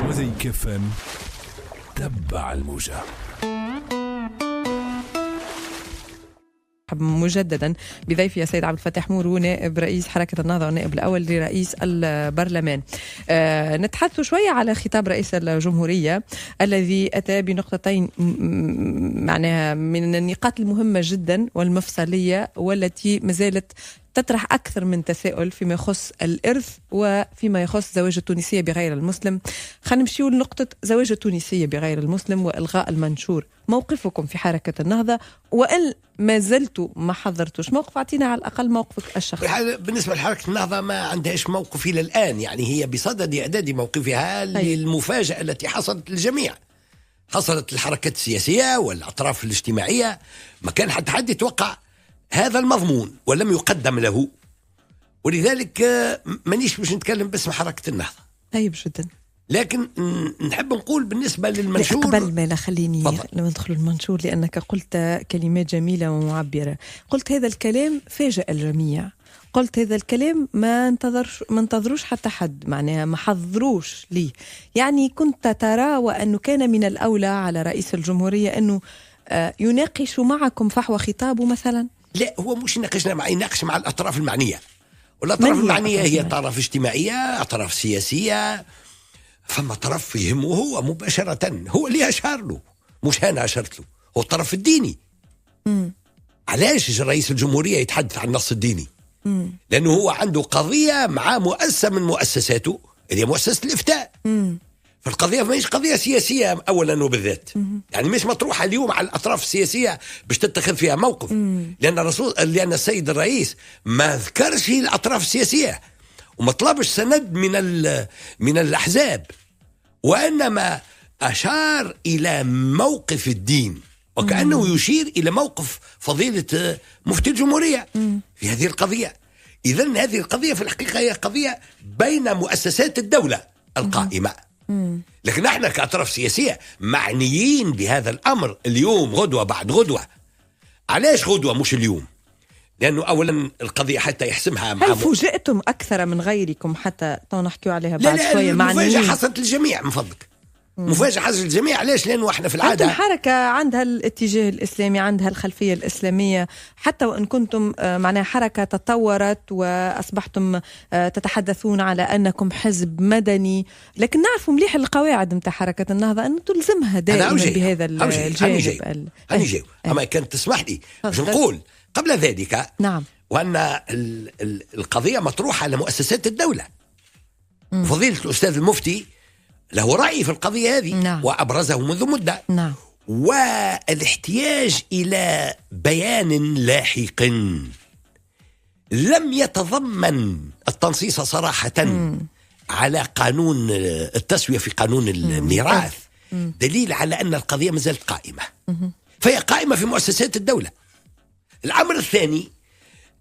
وزيك فم تبع الموجة. مجددا بضيفي السيد عبد الفتاح مورو، نائب رئيس حركة النهضة والنائب الأول لرئيس البرلمان. نتحدث شوية على خطاب رئيس الجمهورية الذي أتى بنقطتين معناها من النقاط المهمة جدا والمفصلية، والتي مازالت تطرح أكثر من تساؤل فيما يخص الإرث وفيما يخص زواج التونسية بغير المسلم. خلينا نمشيو لنقطة زواج التونسية بغير المسلم وإلغاء المنشور. موقفكم في حركة النهضة، وإن ما زلتوا ما حضرتوش موقف، أعطينا على الأقل موقفك الشخصي. بالنسبة لحركة النهضة ما عندهاش موقف إلى الآن، يعني هي بصدد إعداد موقفها للمفاجأة التي حصلت للجميع. حصلت الحركات السياسية والأطراف الاجتماعية، ما كان حد يتوقع هذا المضمون ولم يقدم له، ولذلك مانيش باش نتكلم باسم حركة النهضة. طيب جدا، لكن نحب نقول بالنسبة للمنشور قبل ما خليني لما ندخل المنشور، لأنك قلت كلمات جميلة ومعبرة. قلت هذا الكلام فاجأ الجميع، قلت هذا الكلام ما انتظروش حتى حد، معناها ما حضروش ليه. يعني كنت ترى وأنه كان من الأولى على رئيس الجمهورية أنه يناقش معكم فحوى خطابه مثلا. لا، هو مش يناقش مع الأطراف المعنية، والأطراف المعنية هي أطراف اجتماعية، أطراف سياسية. فما طرف يهمه هو مباشرة، هو اللي أشار له، مش أنا أشرت له، هو الطرف الديني. علاش رئيس الجمهورية يتحدث عن النص الديني؟ لأنه هو عنده قضية مع مؤسسة من مؤسساته اللي هي مؤسسة الإفتاء. فالقضية ماهيش قضية سياسية أولا وبالذات، يعني مش مطروحة اليوم على الأطراف السياسية باش تتخذ فيها موقف. لأن السيد الرئيس ما ذكرش الأطراف السياسية وما طلبش سند من الأحزاب، وإنما أشار إلى موقف الدين، وكأنه يشير إلى موقف فضيلة مفتي الجمهورية في هذه القضية. إذن هذه القضية في الحقيقة هي قضية بين مؤسسات الدولة القائمة، لكن احنا كأطراف سياسية معنيين بهذا الأمر اليوم غدوة بعد غدوة. علاش غدوة مش اليوم؟ لأنه أولا القضية حتى يحسمها هل فوجئتم أكثر من غيركم حتى نحكيوا عليها بعد شوية؟ مفاجأة حصلت للجميع من فضلك، مفاجأة حصلت للجميع. علاش؟ لأنه احنا في العادة أنتم حركة عندها الاتجاه الإسلامي، عندها الخلفية الإسلامية، حتى وإن كنتم معناها حركة تطورت وأصبحتم تتحدثون على أنكم حزب مدني، لكن نعرف مليح القواعد متاع حركة النهضة أن تلزمها دائما بهذا الجانب. أنا جاي أما كانت تسمح لي باش نقول قبل ذلك نعم، وأن القضية مطروحة لمؤسسات الدولة. فضيلة الأستاذ المفتي له رأي في القضية هذه، نعم، وأبرزه منذ مدة، نعم، والاحتياج إلى بيان لاحق لم يتضمن التنصيص صراحة على قانون التسوية في قانون الميراث دليل على أن القضية ما زالت قائمة، فهي قائمة في مؤسسات الدولة. الأمر الثاني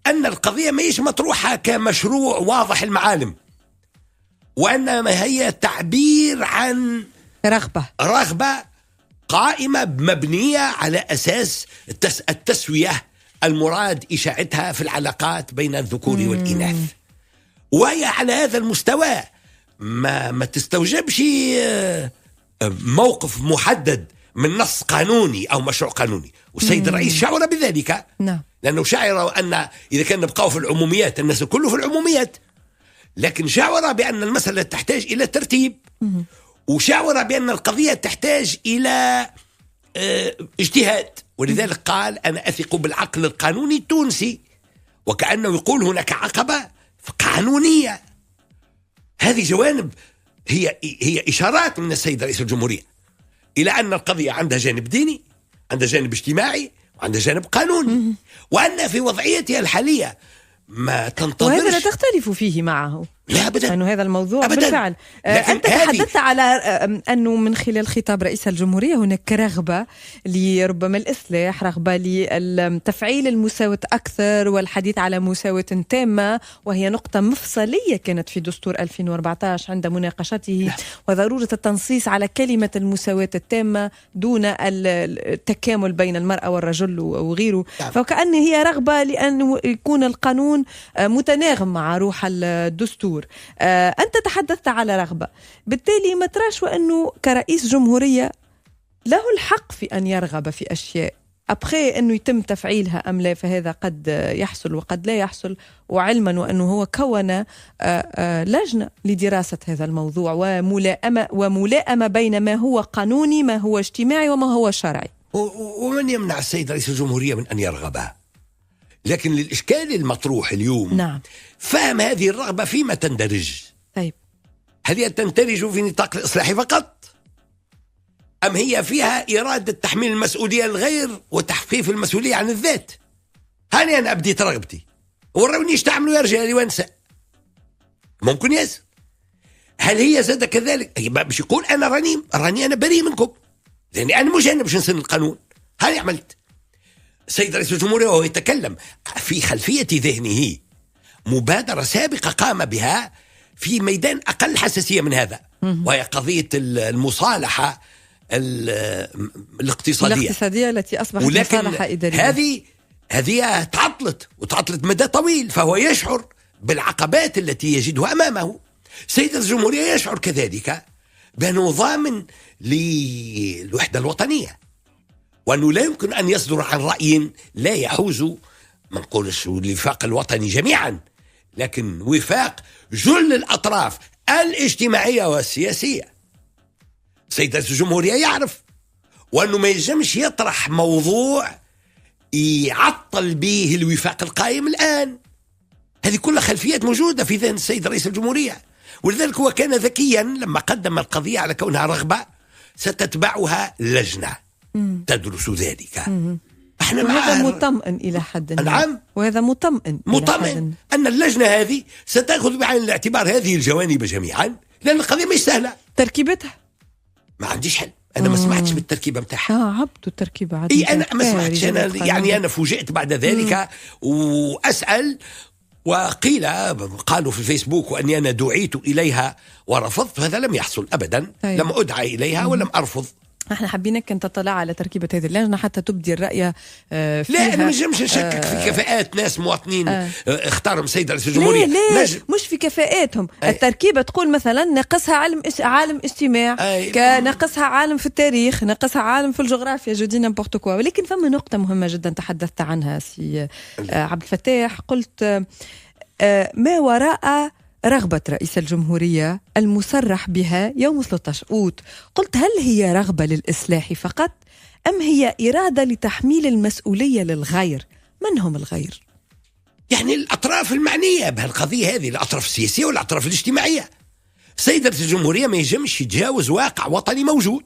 أن القضية ما هيش مطروحة كمشروع واضح المعالم، وإنما هي تعبير عن رغبة قائمة مبنية على أساس التسوية المراد إشاعتها في العلاقات بين الذكور والإناث، وهي على هذا المستوى ما تستوجبش موقف محدد من نص قانوني أو مشروع قانوني. والسيد الرئيس شعر بذلك، لأنه شعر أن إذا كان نبقاو في العموميات الناس كله في العموميات، لكن شعر بأن المسألة تحتاج إلى ترتيب، وشعر بأن القضية تحتاج إلى اجتهاد، ولذلك قال أنا أثق بالعقل القانوني التونسي، وكأنه يقول هناك عقبة قانونية. هذه جوانب هي إشارات من السيد رئيس الجمهورية إلى أن القضية عندها جانب ديني، عندها جانب اجتماعي، وعندها جانب قانوني، وأن في وضعيتها الحالية ما تنتظرش. وهذا لا تختلف فيه معه، لا أبدا، أنه هذا الموضوع أبداً. بالفعل أنت تحدثت على أنه من خلال خطاب رئيس الجمهورية هناك رغبة لربما الإصلاح، رغبة لتفعيل المساواة أكثر والحديث على مساواة تامة، وهي نقطة مفصلية كانت في دستور 2014 عند مناقشته، وضرورة التنصيص على كلمة المساواة التامة دون التكامل بين المرأة والرجل وغيره. فكأن هي رغبة لأن يكون القانون متناغم مع روح الدستور. الدستور. أنت تحدثت على رغبة، بالتالي ما تراش وأنه كرئيس جمهورية له الحق في أن يرغب في أشياء أبخي أنه يتم تفعيلها أم لا، فهذا قد يحصل وقد لا يحصل، وعلما وأنه هو كون لجنة لدراسة هذا الموضوع وملائمة بين ما هو قانوني، ما هو اجتماعي، وما هو شرعي. ومن يمنع السيد رئيس الجمهورية من أن يرغبها؟ لكن للإشكال المطروح اليوم، نعم، فهم هذه الرغبة فيما تندرج. طيب، هل هي تندرج في نطاق الإصلاح فقط، أم هي فيها إرادة تحميل المسؤولية للغير وتخفيف المسؤولية عن الذات؟ هاني أنا أبديت رغبتي وروني ايش تعملوا يا رجالي ونساء. ممكن يس. هل هي زاد كذلك؟ باش يقول أنا راني أنا بريء منكم، لأني أنا مجنب باش نسن القانون. هاني عملت. السيد رئيس الجمهورية وهو يتكلم في خلفية ذهنه مبادرة سابقة قام بها في ميدان أقل حساسية من هذا، وهي قضية المصالحة الاقتصادية التي أصبحت مصالحة إدارية. هذه تعطلت مدى طويل، فهو يشعر بالعقبات التي يجدها أمامه. سيد الجمهورية يشعر كذلك بأنه ضامن للوحدة الوطنية، وأنه لا يمكن أن يصدر عن رأي لا يحوز، ما نقولش الوفاق الوطني جميعا، لكن وفاق جل الأطراف الاجتماعية والسياسية. سيد رئيس الجمهورية يعرف، وأنه ما يجمش يطرح موضوع يعطل به الوفاق القائم الآن. هذه كلها خلفيات موجودة في ذهن السيد رئيس الجمهورية، ولذلك هو كان ذكيا لما قدم القضية على كونها رغبة ستتبعها لجنة تدرس ذلك. احنا وهذا مطمئن إلى حد ما. نعم، وهذا مطمئن أن اللجنة هذه ستأخذ بعين الاعتبار هذه الجوانب جميعا، لأن القضية مش سهلة. تركيبتها ما عنديش حل. أنا ما سمعتش بالتركيبة متاعها. عبدوا التركيبة عادي. أنا ما سمعتش. أنا فوجئت بعد ذلك وأسأل، قالوا في الفيسبوك وأني أنا دعيت إليها ورفضت. هذا لم يحصل أبدا. طيب. لم أدعى إليها ولم أرفض. احنا حابينك ان تطلع على تركيبة هذه اللجنة حتى تبدي الرأي فيها. لا أنا مش نشكك في كفاءات ناس مواطنين اختارهم سيد رئيس الجمهورية. لا مش في كفاءاتهم. التركيبة تقول مثلا ناقصها عالم اجتماع، ناقصها عالم في التاريخ، ناقصها عالم في الجغرافيا، جو دي نيمبورت كوا. ولكن فما نقطة مهمة جدا تحدثت عنها سي عبد الفتاح، قلت ما وراء رغبة رئيس الجمهورية المصرح بها يوم 13 أوت. قلت هل هي رغبة للإصلاح فقط أم هي إرادة لتحميل المسؤولية للغير؟ من هم الغير؟ يعني الأطراف المعنية بهالقضية هذه، الأطراف السياسية والأطراف الاجتماعية. سيد رئيس الجمهورية ما يجمش يتجاوز واقع وطني موجود،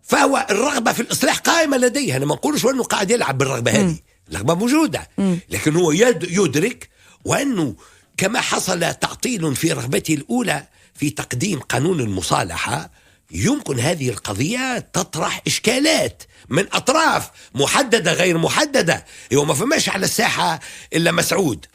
فهو الرغبة في الإصلاح قائمة لديه. أنا ما نقولش أنه قاعد يلعب بالرغبة هذه، الرغبة موجودة، لكن هو يدرك وأنه كما حصل تعطيل في رغبته الأولى في تقديم قانون المصالحة، يمكن هذه القضية تطرح إشكالات من أطراف محددة غير محددة. ما فماش على الساحة إلا مسعود،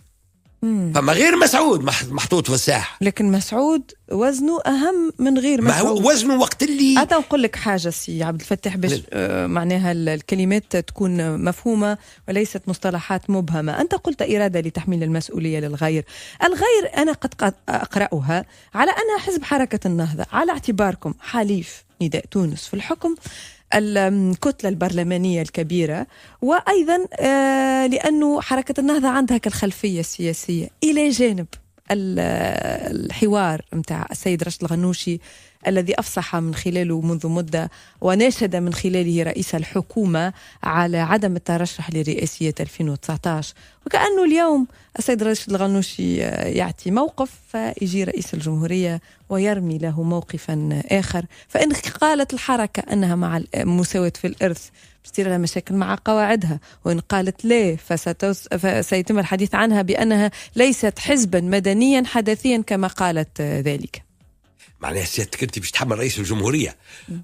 فما غير مسعود محطوط في الساحة، لكن مسعود وزنه أهم من غير مسعود. ما هو وزنه وقت اللي نقول لك حاجة سي عبد الفتاح باش معناها الكلمات تكون مفهومة وليست مصطلحات مبهمة. أنت قلت إرادة لتحميل المسؤولية للغير. الغير أنا قد أقرأها على أنها حزب حركة النهضة، على اعتباركم حليف نداء تونس في الحكم، الكتلة البرلمانية الكبيرة، وأيضا لأنه حركة النهضة عندها كالخلفية السياسية، إلى جانب الحوار متاع السيد راشد الغنوشي الذي أفصح من خلاله منذ مدة وناشد من خلاله رئيس الحكومة على عدم الترشح لرئاسية 2019. وكأنه اليوم السيد راشد الغنوشي يعطي موقف، فيجي رئيس الجمهورية ويرمي له موقفا آخر. فإن قالت الحركة أنها مع المساواة في الإرث بتصير لها مشاكل مع قواعدها، وإن قالت لا فسيتم الحديث عنها بأنها ليست حزبا مدنيا حدثيا كما قالت ذلك. معناها سيادتك أنت باش تحمل رئيس الجمهورية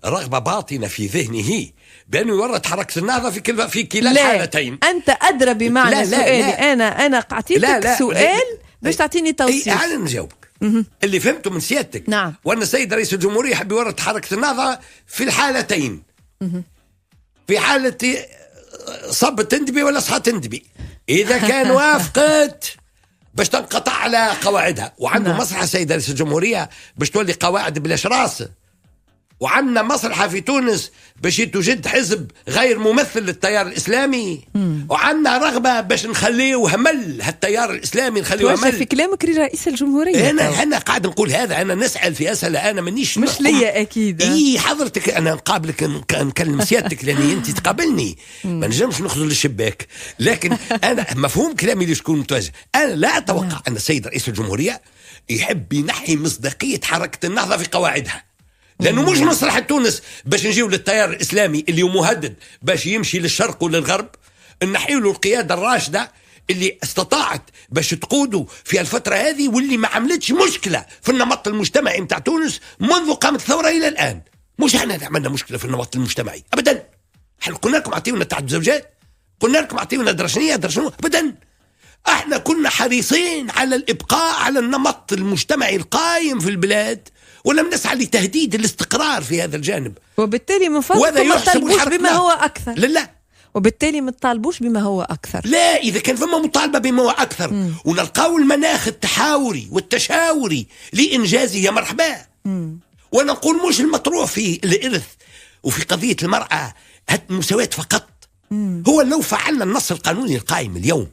رغبة باطنة في ذهنه بأنه يورط حركة النهضة في كلا الحالتين. أنت أدرى بمعنى سؤالي. أنا أعطيتك سؤال باش تعطيني توصيف. أنا نجاوبك اللي فهمته من سيادتك. نعم. وأن السيد رئيس الجمهورية يحب يورط حركة النهضة في الحالتين، في حالة صب تندبي ولا صحة تندبي. إذا كان وافقت باش تنقطع على قواعدها، وعنده نعم. مصلحة سيد رئيس الجمهورية باش تولي قواعد بلاش راس، وعندنا مصلحة في تونس باش توجد حزب غير ممثل للتيار الإسلامي، وعندنا رغبة باش نخليه همل هالتيار الإسلامي، نخليه همل. في كلامك رئيس الجمهورية. أنا قاعد نقول هذا، أنا نسأل في أسئلة، أنا مانيش مش ليا أكيد. حضرتك أنا نقابلك نكلم سيادتك لأني أنت تقابلني، ما نجمش نخرج للشباك، لكن أنا مفهوم كلامي اللي شكون متوجه. أنا لا أتوقع أن السيد رئيس الجمهورية يحب ينحي مصداقية حركة النهضة في قواعدها، لأنه مش مصلحة تونس باش نجيو للتيار الإسلامي اللي هو مهدد باش يمشي للشرق وللغرب، نحيله القيادة الراشدة اللي استطاعت باش تقوده في الفترة هذه، واللي ما عملتش مشكلة في النمط المجتمعي متاع تونس منذ قامت الثورة إلى الآن. مش احنا اللي عملنا مشكلة في النمط المجتمعي أبدا، احنا قلنا لكم اعطيونا تعدد زوجات، قلنا لكم اعطيونا درشنية أبدا، احنا كنا حريصين على الإبقاء على النمط المجتمعي القائم في البلاد، ولم نسعى لتهديد الاستقرار في هذا الجانب، وبالتالي من فضلكم ما تطالبوش بما هو أكثر. لا وبالتالي ما تطالبوش بما هو أكثر. لا، إذا كان فما مطالبة بما هو أكثر ونلقاو المناخ التحاوري والتشاوري لإنجازه يا مرحبا. وأنا نقول مش المطروح في الإرث وفي قضية المرأة المساواة فقط. هو لو فعلنا النص القانوني القائم اليوم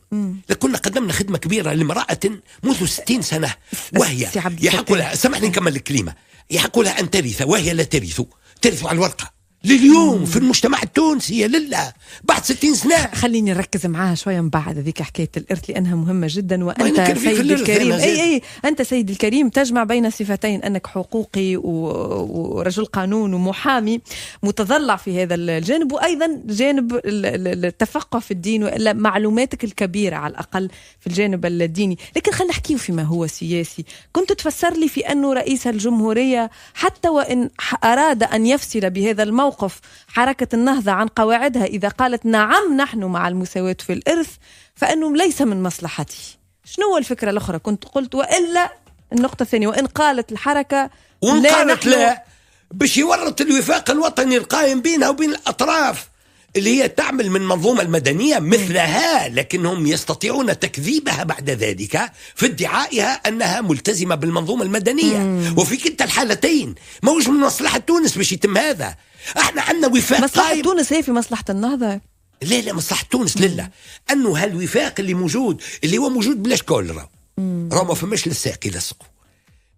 لكنا قدمنا خدمة كبيرة لامرأة منذ 60 سنة، وهي يحق لها، سامحني نكمل الكلمة، يحق لها أن ترث وهي لا ترث على الورقة. لليوم في المجتمع التونسي لله بعد 60 سنة. خليني نركز معاها شوية من بعد هذيك حكاية الإرث لأنها مهمة جدا. وأنت سيد الكريم أنت سيد الكريم تجمع بين صفتين، أنك حقوقي ورجل قانون ومحامي متضلع في هذا الجانب، وأيضا جانب التفقه في الدين وإلا معلوماتك الكبيرة على الأقل في الجانب الديني. لكن خلينا نحكيه فيما هو سياسي. كنت تفسر لي في أنه رئيس الجمهورية حتى وإن أراد أن يفصل بهذا الموقف حركة النهضة عن قواعدها إذا قالت نعم نحن مع المساواة في الإرث، فإنه ليس من مصلحتي. شنو هو الفكرة الأخرى؟ كنت قلت وإلا النقطة الثانية، وإن قالت الحركة لا باش يورط الوفاق الوطني القائم بينها وبين الأطراف اللي هي تعمل من منظومة المدنية مثلها، لكنهم يستطيعون تكذيبها بعد ذلك في ادعائها أنها ملتزمة بالمنظومة المدنية. وفي كلتا الحالتين ما هوش من مصلحة تونس باش يتم هذا. احنا عندنا وفاق مصلحة قائم. تونس هي في مصلحة النهضة. لا مصلحة تونس لله أنه هالوفاق اللي موجود اللي هو موجود بلاش كل راهو ما فماش للساق يلصقوا،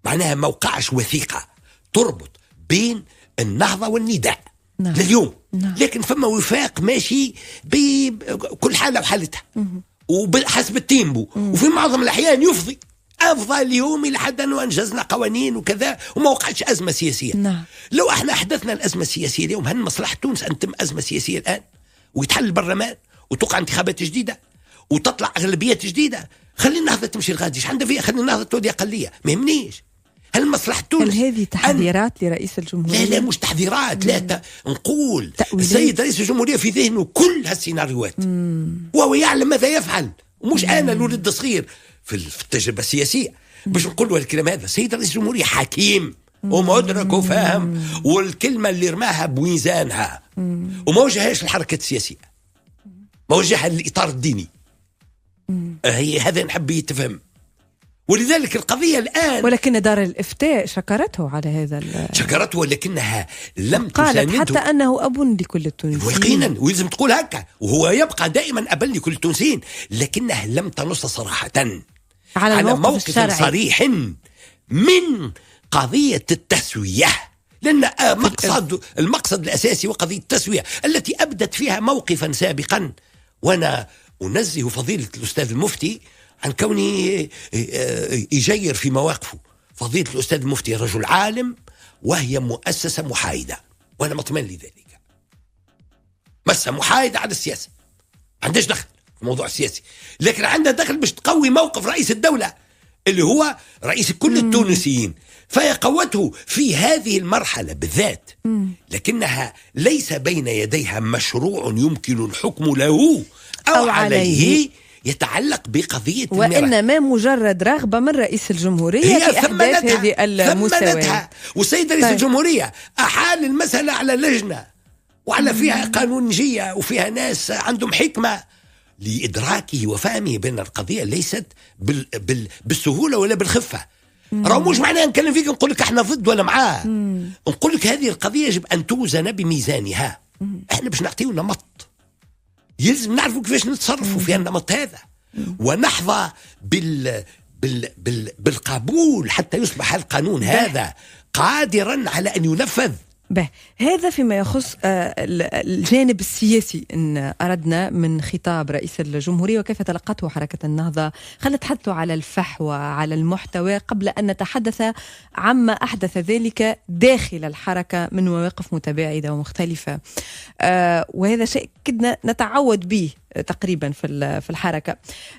معناها ما وقعش وثيقة تربط بين النهضة والنداء لليوم. لكن فما وفاق ماشي بكل حالة وحالتها وحسب التيمبو، وفي معظم الأحيان يفضي أفضل اليوم إلى حد أنه أنجزنا قوانين وكذا وما وقعتش أزمة سياسية. لو احنا أحدثنا الأزمة السياسية اليوم، هل مصلحة تونس أن تتم أزمة سياسية الآن ويتحل البرلمان وتوقع انتخابات جديدة وتطلع أغلبيات جديدة؟ خلي النهضة تمشي الغادي، عندها فيها، خلي النهضة تودي أقلية، ما يهمنيش. هل مصلحة تونس؟ هل هذه تحذيرات لرئيس الجمهورية؟ لا مش تحذيرات، لا نقول السيد رئيس الجمهورية في ذهنه كل هالسيناريوهات وهو يعلم ماذا يفعل، ومش أنا الولد الصغير في التجربة السياسية باش نقول له الكلام هذا. السيد رئيس الجمهورية حكيم ومدرك وفاهم، والكلمة اللي رماها بويزانها وما وجههاش الحركة السياسية، ما وجهها للإطار الديني. هي هذا نحب يتفهم. ولذلك القضية الآن، ولكن دار الإفتاء شكرته على هذا شكرته، ولكنها لم قالت حتى أنه أب لكل التونسيين. يقينا، ولازم تقول هكا، وهو يبقى دائما أبا لكل التونسيين، لكنها لم تنص صراحة على موقف صريح من قضية التسوية، لأن المقصد الأساسي وقضية التسوية التي أبدت فيها موقفا سابقا. وأنا أنزه فضيلة الأستاذ المفتي عن كونه يجير في مواقفه. فضيلة الأستاذ المفتي رجل عالم وهي مؤسسة محايدة، وأنا مطمئن لذلك. مؤسسة محايدة على السياسة، عندهاش دخل في الموضوع السياسي، لكن عندها دخل باش تقوي موقف رئيس الدولة اللي هو رئيس كل التونسيين، فهي قوته في هذه المرحلة بالذات. لكنها ليس بين يديها مشروع يمكن الحكم له أو عليه يتعلق بقضية وإنما مجرد رغبة من رئيس الجمهورية في إحداث هذه المساواة. والسيد رئيس الجمهورية أحال المسألة على لجنة وعلى فيها قانونية وفيها ناس عندهم حكمة لإدراكه وفهمه بأن القضية ليست بالسهولة ولا بالخفة. راه مش معناه نكلم فيك نقول لك احنا ضد ولا معاه، نقول لك هذه القضية يجب أن توزن بميزانها. احنا باش نعطيو نمط يلزم نعرفوا كيفاش نتصرفوا في النمط هذا، ونحظى بالقبول حتى يصبح القانون هذا قادرا على أن ينفذ. هذا فيما يخص الجانب السياسي إن أردنا من خطاب رئيس الجمهورية وكيف تلقته حركة النهضة. خلينا نتحدث على الفحوى على المحتوى قبل أن نتحدث عما أحدث ذلك داخل الحركة من مواقف متباعدة ومختلفة، وهذا شيء كدنا نتعود به تقريبا في الحركة.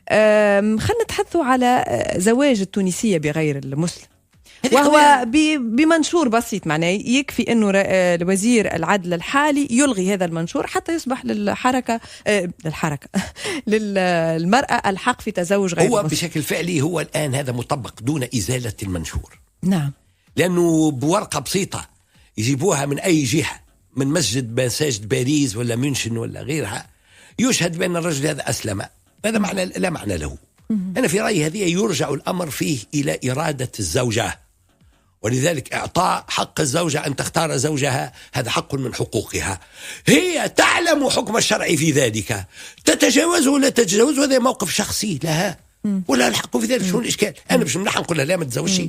خلينا نتحدث على زواج التونسية بغير المسلم، وهو بمنشور بسيط. معناه يكفي أنه الوزير العدل الحالي يلغي هذا المنشور حتى يصبح للحركة للمرأة الحق في تزوج غير هو المسلم. بشكل فعلي هو الآن هذا مطبق دون إزالة المنشور. نعم، لأنه بورقة بسيطة يجيبوها من أي جهة، من مساجد باريس ولا ميونشن ولا غيرها، يشهد بأن الرجل هذا أسلم. هذا معنى لا معنى له. أنا في رأيي هذه يرجع الأمر فيه إلى إرادة الزوجة، ولذلك إعطاء حق الزوجة أن تختار زوجها هذا حق من حقوقها. هي تعلم حكم الشرع في ذلك، تتجاوزه ولا تتجاوزه هذا موقف شخصي لها، ولا الحق في ذلك. شو الإشكال؟ أنا باش نمنح نقول لها لا ما تتزوجش؟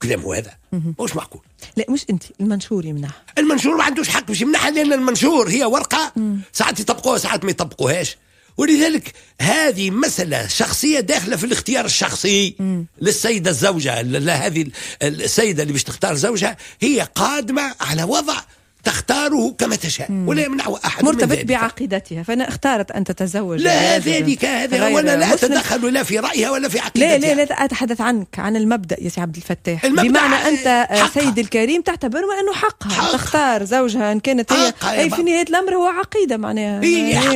كلامه هذا مش معقول. لا مش أنت، المنشور يمنح. المنشور ما عندوش حق باش يمنحها، لأن المنشور هي ورقة ساعات يطبقوها ساعات ما يطبقوهاش، ولذلك هذه مسألة شخصية داخلة في الاختيار الشخصي للسيدة الزوجة. هذه السيدة اللي باش تختار زوجها هي قادمة على وضع تختاره كما تشاء ولا يمنعه أحد مرتبط بعقيدتها، فأنا اختارت أن تتزوج. لا ذلك هذا، وأنا لا أتدخل لا في رأيها ولا في عقيدتها. لا أتحدث عنك عن المبدأ يا سي عبد الفتاح. بمعنى أنت سيد الكريم تعتبر أنه حقها تختار زوجها إن كانت هي في نهاية الأمر هو عقيدة. معناها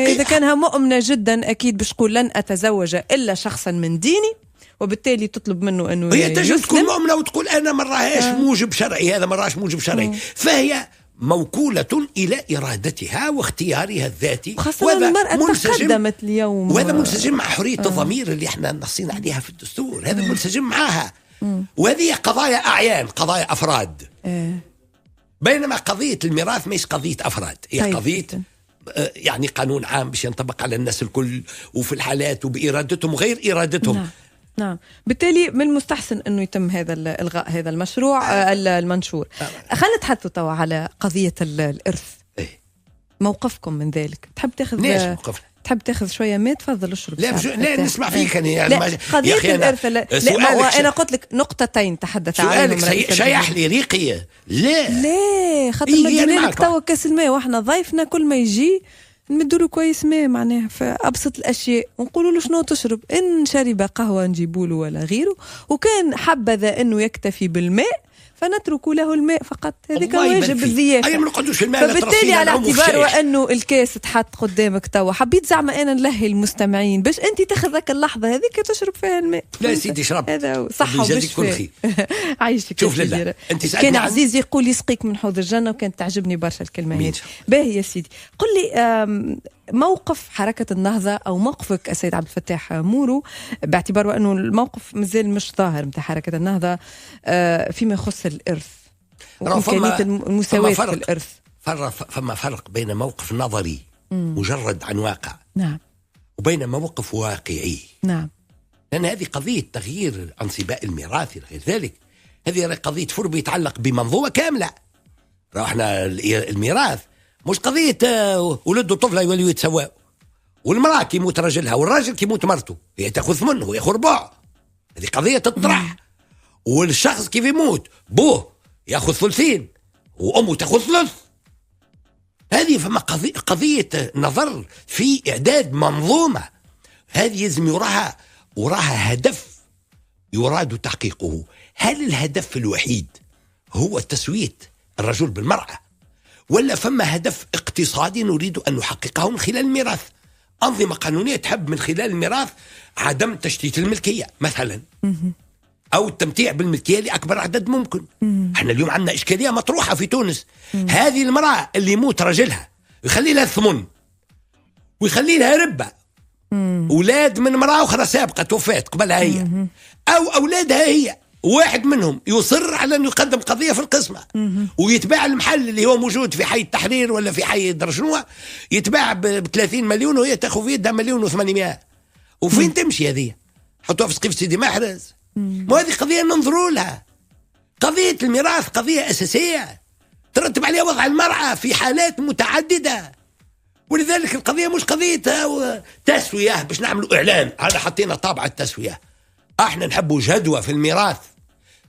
إذا كانها مؤمنة جدا أكيد باش تقول لن أتزوج إلا شخصا من ديني، وبالتالي تطلب منه أنه هي تجد تكون مؤمنة وتقول أنا ما راهاش موجب شرعي، هذا ما راهش موجب شرعي، فهي موكولة إلى إرادتها واختيارها الذاتي. خاصة المرأة تقدمت اليوم، وهذا منسجم مع حرية الضمير اللي احنا نصينا عليها في الدستور. هذا منسجم معها، وهذه قضايا أعيان، قضايا أفراد. بينما قضية الميراث مش قضية أفراد، هي قضية يعني قانون عام باش ينطبق على الناس الكل، وفي الحالات وبإرادتهم وغير إرادتهم. نعم، بالتالي من المستحسن أنه يتم هذا الإلغاء هذا المشروع المنشور. خلينا نتحدث توا على قضية الإرث. موقفكم من ذلك؟ تحب تاخذ شوية ما تفضل اشرب. لا نسمع فيك يعني. لا قضية الإرث لا أنا قلت لك نقطتين تحدث عنهم. شيح لي ريقية. لا خاطر مدينا لك توا كاس الماء، واحنا ضيفنا كل ما يجي نمدوله كويس ماء معناها في أبسط الأشياء، ونقولوا له شنو تشرب، إن شرب قهوة نجيبوله ولا غيره، وكان حبذا أنه يكتفي بالماء فنترك له الماء فقط. هذا كان واجب الضيافة. فبالتالي على اعتبار وأنه الكاس تحط قدامك توا، حبيت زعما أنا نلهي المستمعين باش أنت تاخذ ذاك اللحظة هذيك تشرب فيها الماء. لا سيدي شرب، هذا صحة وبالشفاء. عايشك. شوف لله كان عزيز يقول يسقيك من حوض الجنة، وكانت تعجبني برشا الكلمة هذه. باهي يا سيدي، قل لي موقف حركة النهضة أو موقفك السيد عبد الفتاح مورو، باعتبار وأنه الموقف مازال مش ظاهر متاع حركة النهضة فيما يخص الإرث وإمكانية المساواة في الإرث. فما فرق بين موقف نظري مجرد عن واقع، نعم، وبين موقف واقعي، نعم. لأن هذه قضية تغيير أنصباء الميراث غير ذلك، هذه قضية فرب يتعلق بمنظومة كاملة. احنا الميراث مش قضية ولد وطفلة يوليوا يتسواوا، والمرأة كيموت رجلها والراجل كيموت مرته، هي تأخذ ثمنه ويأخذ ربع، هذه قضية تطرح. والشخص كيف يموت بوه يأخذ ثلثين وأمه تأخذ ثلث. هذه فما قضية نظر في إعداد منظومة، هذه يلزم وراها هدف يراد تحقيقه. هل الهدف الوحيد هو تسوية الرجل بالمرأة، ولا فما هدف اقتصادي نريد أن نحققه من خلال الميراث؟ أنظمة قانونية تحب من خلال الميراث عدم تشتيت الملكية مثلا، أو التمتيع بالملكية لأكبر عدد ممكن. احنا اليوم عندنا إشكالية مطروحة في تونس. هذه المرأة اللي يموت رجلها يخلي لها الثمن ويخلي لها ربة أولاد من امرأة أخرى سابقة توفات قبلها هي، أو أولادها هي، واحد منهم يصر على أن يقدم قضية في القسمة ويتباع المحل اللي هو موجود في حي التحرير ولا في حي درشنوة، يتباع ب 30 مليون وهي تاخذ في يدها 1,800,000. وفين تمشي هذه؟ حطوها في سقيف سيدي محرز. وهذه قضية ننظروا لها. قضية الميراث قضية أساسية ترتب عليها وضع المرأة في حالات متعددة، ولذلك القضية مش قضية تسوية باش نعملوا إعلان هذا حطينا طابع التسوية. احنا نحبوا جدوى في الميراث،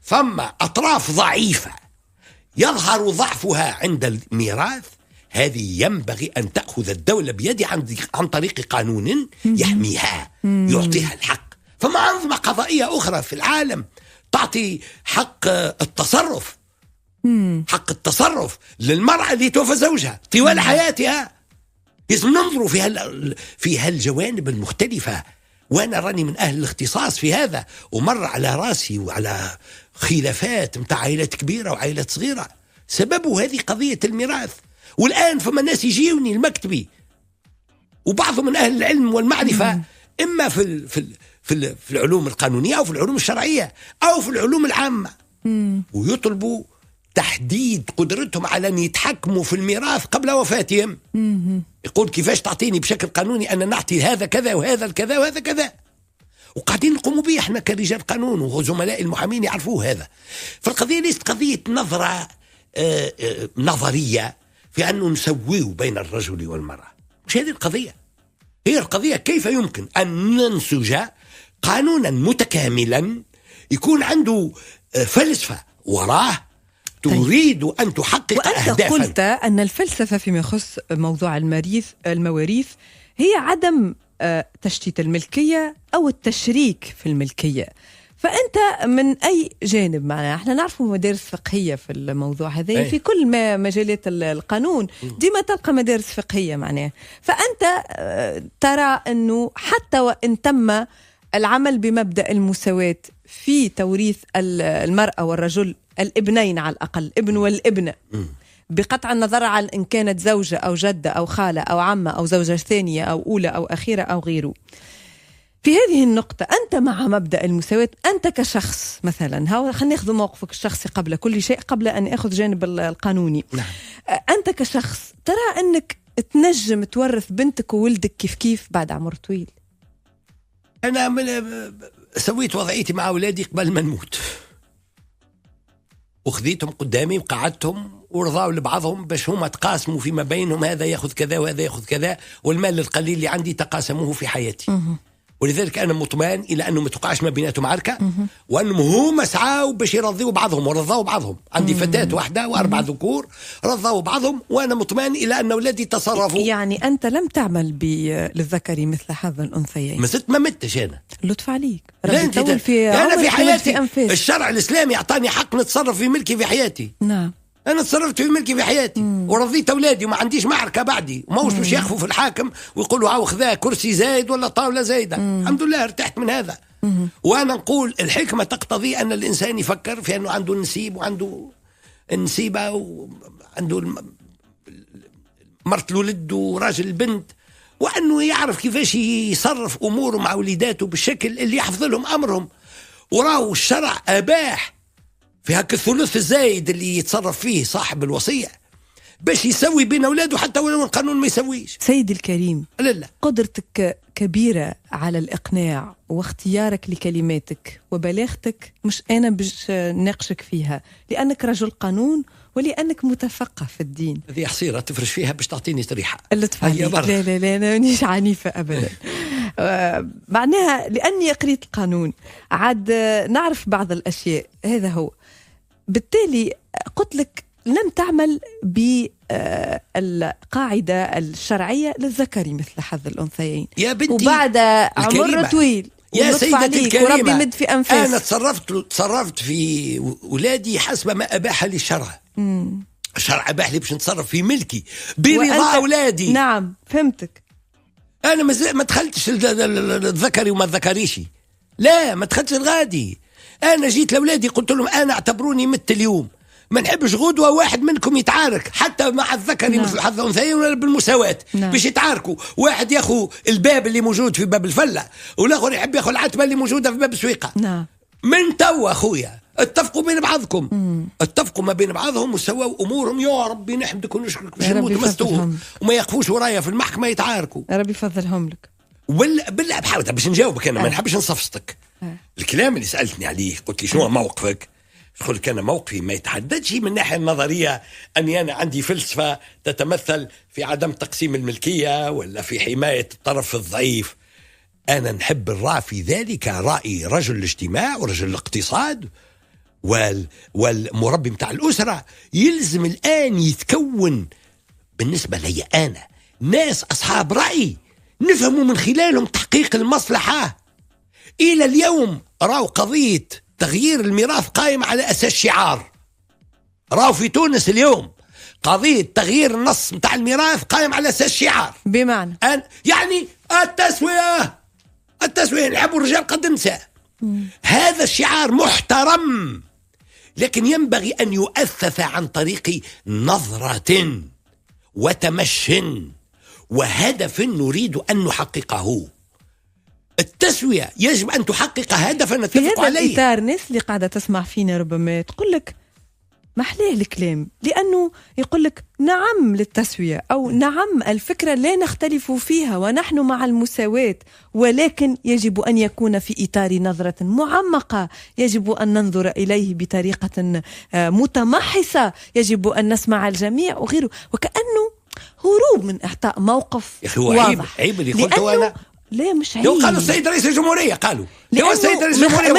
ثم أطراف ضعيفة يظهر ضعفها عند الميراث، هذه ينبغي أن تأخذ الدولة بيدها عن طريق قانون يحميها يعطيها الحق. فما أنظمة قضائية أخرى في العالم تعطي حق التصرف، حق التصرف للمرأة اللي توفى زوجها طوال حياتها. لازم ننظروا في هالجوانب المختلفة. وأنا راني من أهل الاختصاص في هذا، ومر على راسي وعلى خلافات متاع عائلات كبيرة وعائلات صغيرة سببه هذه قضية الميراث. والآن فما ناس يجيوني المكتبي وبعضهم من أهل العلم والمعرفة، إما في العلوم القانونية أو في العلوم الشرعية أو في العلوم العامة، ويطلبوا تحديد قدرتهم على أن يتحكموا في الميراث قبل وفاتهم. يقول كيفاش تعطيني بشكل قانوني أن نعطي هذا كذا وهذا الكذا وهذا كذا، وقاعدين نقوموا به احنا كرجال قانون وزملاء المحامين يعرفوه هذا. فالقضية ليست قضية نظرة نظرية في أنه نسويه بين الرجل والمرأة، مش هذه القضية. هي القضية كيف يمكن أن ننسج قانونا متكاملا يكون عنده فلسفة وراه تريد أن تحقق أهدافا. وأنت قلت أن الفلسفة فيما يخص موضوع المواريث هي عدم تشتيت الملكية أو التشريك في الملكية. فأنت من أي جانب معنا؟ احنا نعرف مدارس فقهية في الموضوع هذا في كل مجالات القانون ديما تلقى مدارس فقهية معناه. فأنت ترى أنه حتى وإن تم العمل بمبدأ المساواة في توريث المرأة والرجل، الابنين على الأقل، ابن والابنة، بقطع النظر عن إن كانت زوجة أو جدة أو خالة أو عمة أو زوجة ثانية أو أولى أو أخيرة أو غيره، في هذه النقطة أنت مع مبدأ المساواة؟ أنت كشخص مثلا، خلينا ناخذ موقفك الشخصي قبل كل شيء، قبل أن أخذ جانب القانوني. نعم. أنت كشخص ترى أنك تنجم تورث بنتك وولدك كيف بعد عمر طويل؟ أنا سويت وضعيتي مع أولادي قبل ما نموت، وخذيتهم قدامي وقعدتهم ورضاوا لبعضهم باش هما تقاسموا فيما بينهم، هذا ياخذ كذا وهذا ياخذ كذا، والمال القليل اللي عندي تقاسموه في حياتي. ولذلك أنا مطمئن إلى أنه ما تقعش ما بيناتهم عركة، وأنهم هما سعوا باش يرضيوا بعضهم ورضاوا بعضهم. عندي فتاة واحدة وأربع ذكور رضاوا بعضهم، وأنا مطمئن إلى أن أولادي تصرفوا. يعني أنت لم تعمل للذكر مثل حظ الأنثيين؟ ما زلت ما متش أنا. لطف عليك. لا أنت أنا في حياتي الشرع الإسلامي أعطاني حق نتصرف في ملكي في حياتي. نعم. أنا تصرفت في ملكي في حياتي ورضيت أولادي وما عنديش معركة بعدي، وما باش يخفوا في الحاكم ويقولوا عاو خذا كرسي زايد ولا طاولة زايدة. الحمد لله ارتحت من هذا. وأنا نقول الحكمة تقتضي أن الإنسان يفكر في أنه عنده النسيب وعنده النسيبة وعنده مرت الولد وراجل البنت، وأنه يعرف كيفاش يصرف أموره مع وليداته بالشكل اللي يحفظ لهم أمرهم. وراو الشرع أباح في هك الثلث الزايد اللي يتصرف فيه صاحب الوصية باش يسوي بين أولاده حتى ولو القانون ما يسويش. سيدي الكريم، لا. قدرتك كبيرة على الإقناع واختيارك لكلماتك وبلاغتك، مش أنا باش ناقشك فيها لأنك رجل قانون ولأنك مثقف في الدين. هذه حصيرة تفرش فيها باش تعطيني تريحة. اللطف عليك. لا أنا مانيش عنيفة أبدا. معناها لأني قريت القانون عاد نعرف بعض الأشياء، هذا هو. بالتالي قلت لك لم تعمل بالقاعدة الشرعية للذكر مثل حظ الأنثيين. يا بنتي وبعد عمر طويل يا سيدتي الكريمة، وربي مد في أنفاس. أنا تصرفت في ولادي حسب ما أباح لي الشرع. الشرع أباح لي باش نتصرف في ملكي برضا أولادي. نعم فهمتك. أنا ما دخلتش الذكري وما الذكريشي، لا ما دخلتش الغادي. أنا جيت لأولادي قلت لهم أنا اعتبروني مت اليوم، ما نحبش غدوة واحد منكم يتعارك حتى مع الذكر مثل حظ الأنثيين ولا بالمساواة باش يتعاركوا. واحد ياخو الباب اللي موجود في باب الفلة والآخر يحب ياخو العتبة اللي موجودة في باب السويقة. من توا أخويا اتفقوا بين بعضكم، اتفقوا ما بين بعضهم وسووا امورهم. يا ربي نحمدك ونشكرك باش يموتوا مستور وما يقفوش ورايا في المحكمه يتعاركوا. يا ربي يفضلهم لك. بالله بحاول باش نجاوبك انا ما نحبش نصفصتك. الكلام اللي سالتني عليه قلت لي شنو موقفك؟ قلت لك انا موقفي ما يتحددش من الناحيه النظريه اني انا عندي فلسفه تتمثل في عدم تقسيم الملكيه ولا في حمايه الطرف الضعيف. انا نحب الراء في ذلك راي رجل الاجتماع ورجل الاقتصاد والمربي متاع الأسرة. يلزم الآن يتكون بالنسبة لي أنا ناس أصحاب رأي نفهموا من خلالهم تحقيق المصلحة. إلى اليوم راو قضية تغيير الميراث قائم على أساس شعار. راو في تونس اليوم قضية تغيير النص متاع الميراث قائم على أساس شعار. بمعنى يعني التسوية نحبوا الرجال قد النساء. هذا الشعار محترم لكن ينبغي أن يؤثث عن طريق نظرة وتمش وهدف نريد أن نحققه. التسوية يجب أن تحقق هدفا نتفق عليه. في هذا الإطار ناس اللي قاعدة تسمع فينا ربما تقول لك محلاه الكلام، لأنه يقول لك نعم للتسوية أو نعم الفكرة لا نختلف فيها ونحن مع المساواة، ولكن يجب أن يكون في إطار نظرة معمقة، يجب أن ننظر إليه بطريقة متمحصة، يجب أن نسمع الجميع وغيره، وكأنه هروب من إعطاء موقف واضح. عيب اللي قلته أنا. لا مش عيب. قالوا السيد رئيس الجمهورية قالوا السيد رئيس الجمهورية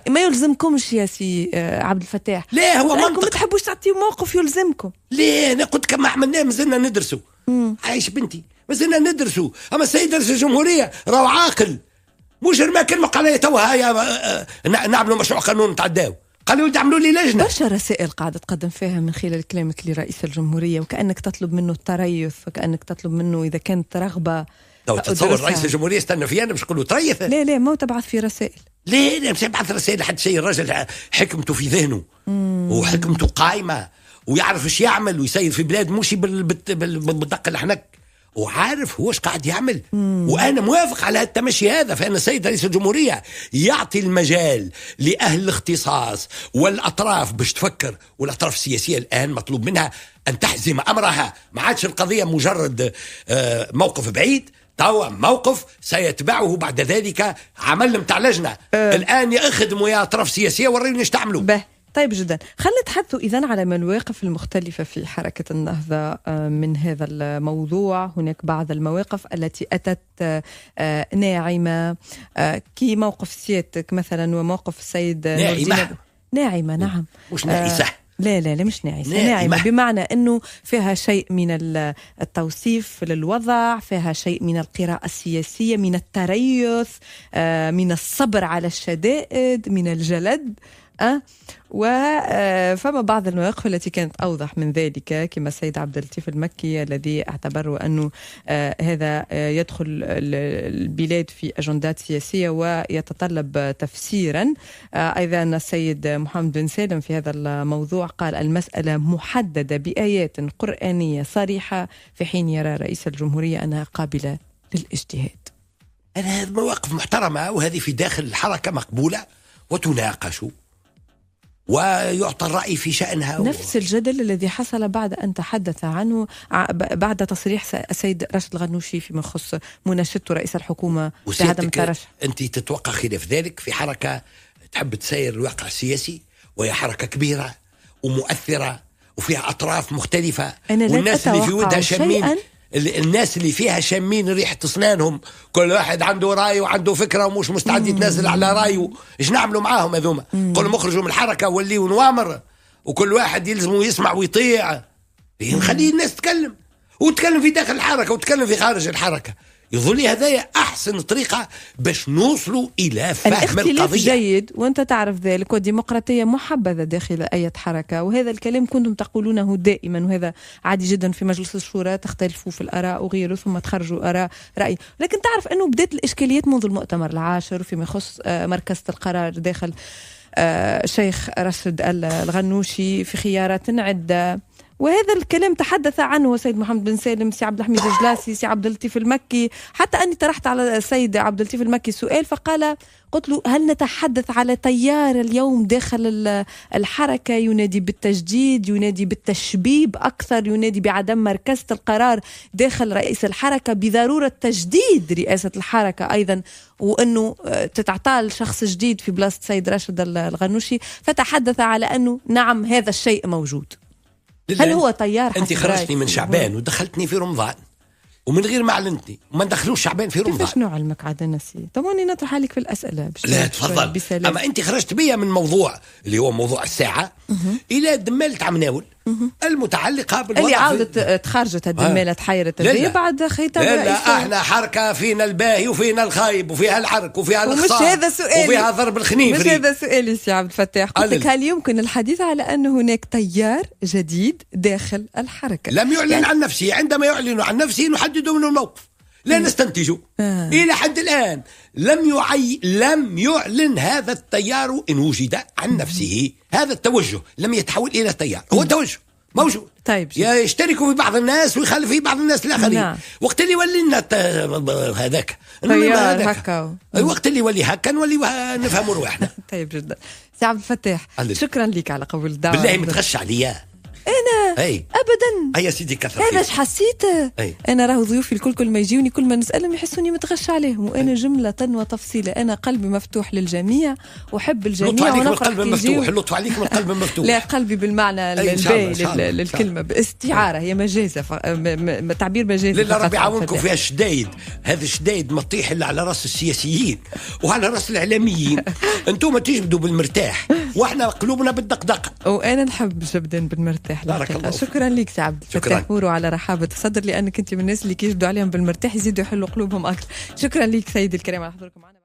ما يلزمكمش يا سي عبد الفتاح. لا هو منطق. ما تحبوش تعطيوا موقف يلزمكم. لا أنا قلت كما عملناه مازلنا ندرسوا. عايش بنتي مازلنا ندرسوا. أما السيد رئيس الجمهورية راهو عاقل مش رمى كلمة قال لي توها هيا نعملوا مشروع قانون نتعداو. قالوا يعملوا لي لجنة. برشا رسائل قاعدة تقدم فيها من خلال كلامك لرئيس الجمهورية وكأنك تطلب منه التريث وكأنك تطلب منه إذا كانت رغبة. لو تتصور رئيس الجمهورية استنى فيا أنا مش نقول له تريث. لا ما تبعث في رسائل. لا مش يبعث رسائل لحد شيء. الرجل حكمته في ذهنه وحكمته قائمة ويعرف ايش يعمل ويسير في بلاد مش بالدق الحنك وعارف هو ايش قاعد يعمل. وانا موافق على التمشي هذا. فان السيد رئيس الجمهورية يعطي المجال لاهل الاختصاص والاطراف باش تفكر. والاطراف السياسية الان مطلوب منها ان تحزم امرها. ما عادش القضية مجرد موقف بعيد، توا موقف سيتبعه بعد ذلك عمل متاع لجنة. الآن يخدموا يا أطراف سياسية وريني ايش تعملوا. طيب جدا. خلينا نتحدثوا إذن على المواقف المختلفة في حركة النهضة من هذا الموضوع. هناك بعض المواقف التي أتت ناعمة كموقف سيادتك مثلا وموقف السيد ناعمة. نعم مش نائسة. لا مش ناعمة بمعنى أنه فيها شيء من التوصيف للوضع، فيها شيء من القراءة السياسية، من التريث، من الصبر على الشدائد، من الجلد. وفما بعض المواقف التي كانت أوضح من ذلك كما السيد عبد اللطيف المكي الذي اعتبره أنه هذا يدخل البلاد في أجندات سياسية ويتطلب تفسيرا. أيضا السيد محمد بن سالم في هذا الموضوع قال المسألة محددة بآيات قرآنية صريحة في حين يرى رئيس الجمهورية أنها قابلة للاجتهاد. هذه مواقف محترمة وهذه في داخل الحركة مقبولة وتناقش ويعطى الرأي في شأنها. نفس الجدل الذي حصل بعد أن تحدث عنه بعد تصريح السيد راشد الغنوشي فيما يخص مناشدته رئيس الحكومة بعدم الترشح. أنت تتوقع خلاف ذلك في حركة تحب تسير الواقع السياسي وهي حركة كبيرة ومؤثرة وفيها أطراف مختلفة والناس اللي في ودها شامين الناس اللي فيها شامين ريحة أسنانهم. كل واحد عنده رأي وعنده فكرة ومش مستعد يتنازل على رأيه. إيش نعملوا معاهم هذوما؟ كل مخرجوا من الحركة وليوا نوامر وكل واحد يلزمه يسمع ويطيع. نخلي الناس تتكلم وتتكلم في داخل الحركة وتتكلم في خارج الحركة. يظل لي هذا أحسن طريقة باش نوصلوا إلى فهم القضية. الاختلاف جيد وأنت تعرف ذلك والديمقراطية محبذة داخل أي حركة وهذا الكلام كنتم تقولونه دائما وهذا عادي جدا في مجلس الشورى تختلفوا في الآراء وغيره ثم تخرجوا رأي. لكن تعرف أنه بدأت الإشكاليات منذ المؤتمر العاشر فيما يخص مركزة القرار داخل شيخ رشد الغنوشي في خيارات عدة، وهذا الكلام تحدث عنه سيد محمد بن سالم، سي عبد الحميد الجلاسي، سي عبد اللطيف المكي، حتى أني طرحت على السيد عبد اللطيف المكي سؤال فقال، قلت له هل نتحدث على تيار اليوم داخل الحركة ينادي بالتجديد، ينادي بالتشبيب أكثر، ينادي بعدم مركزة القرار داخل رئيس الحركة، بضرورة تجديد رئاسة الحركة أيضا، وأنه تتعطى لشخص جديد في بلاصة سيد راشد الغنوشي، فتحدث على أنه نعم هذا الشيء موجود. هل هو تيار؟ أنت خرجتني من شعبان ودخلتني في رمضان ومن غير ما علمتني وما ندخلوش شعبان في رمضان. كيفاش علمك عاد نسي؟ طبعا نطرح عليك في الأسئلة لا تفضل. أما أنت خرجت بيا من موضوع اللي هو موضوع الساعة إلى دمالة عمناول المتعلقة بالوضع اللي عاودت تخرجت الدمالة تحيرت الري بعد خطاب لا احنا حركة فينا الباهي وفينا الخايب وفيها العرك وفيها الخصام ومش هذا سؤالي، وفيها ضرب الخنيفري. مش هذا سؤالي سي عبد الفتاح. قلت لك هل يمكن الحديث على أن هناك تيار جديد داخل الحركة؟ لم يعلن يعني عن نفسه، عندما يعلن عن نفسه نحدد منه الموقف، لا نستنتجه. إلى حد الآن لم يعلن هذا التيار إن وجد عن نفسه. هذا التوجه لم يتحول إلى تيار، هو توجه موجود. طيب يشتركوا في بعض الناس ويخالف في بعض الناس الآخرين. نعم. وقت اللي يولي لنا هذاك تيار هكا، وقت اللي يولي هكا نولي نفهموا رواحنا. طيب جدا سي عبد الفتاح، شكرا لك على قبول الدعوة. بالله متغش عليا أنا ابدا. يا سيدي كثر هذا ايش حسيت؟ انا راهو ضيوفي الكل كل ما يجيوني كل ما نسالهم يحسوني متغش عليهم، وانا جمله وتفصيله انا قلبي مفتوح للجميع واحب الجميع ونفرح القلب مفتوح. لطف عليك من القلب مفتوح. لا قلبي بالمعنى الباهي للكلمه باستعاره، هي مجازه تعبير مجازي. لله ربي يعاونكم فيها الشدايد. هذا الشدايد ما تطيح الا على راس السياسيين وعلى راس الاعلاميين. انتم تجبدوا بالمرتاح واحنا قلوبنا بالدقدقه، وانا نحب جبدان بالمرتاح. شكرا لك سي عبد الفتاح مورو على رحابة الصدر، لأنك أنت من الناس اللي كيجبدوا عليهم بالمرتاح يزيدوا يحلوا قلوبهم أكثر. شكرا لك سيدي الكريم على حضوركم معنا.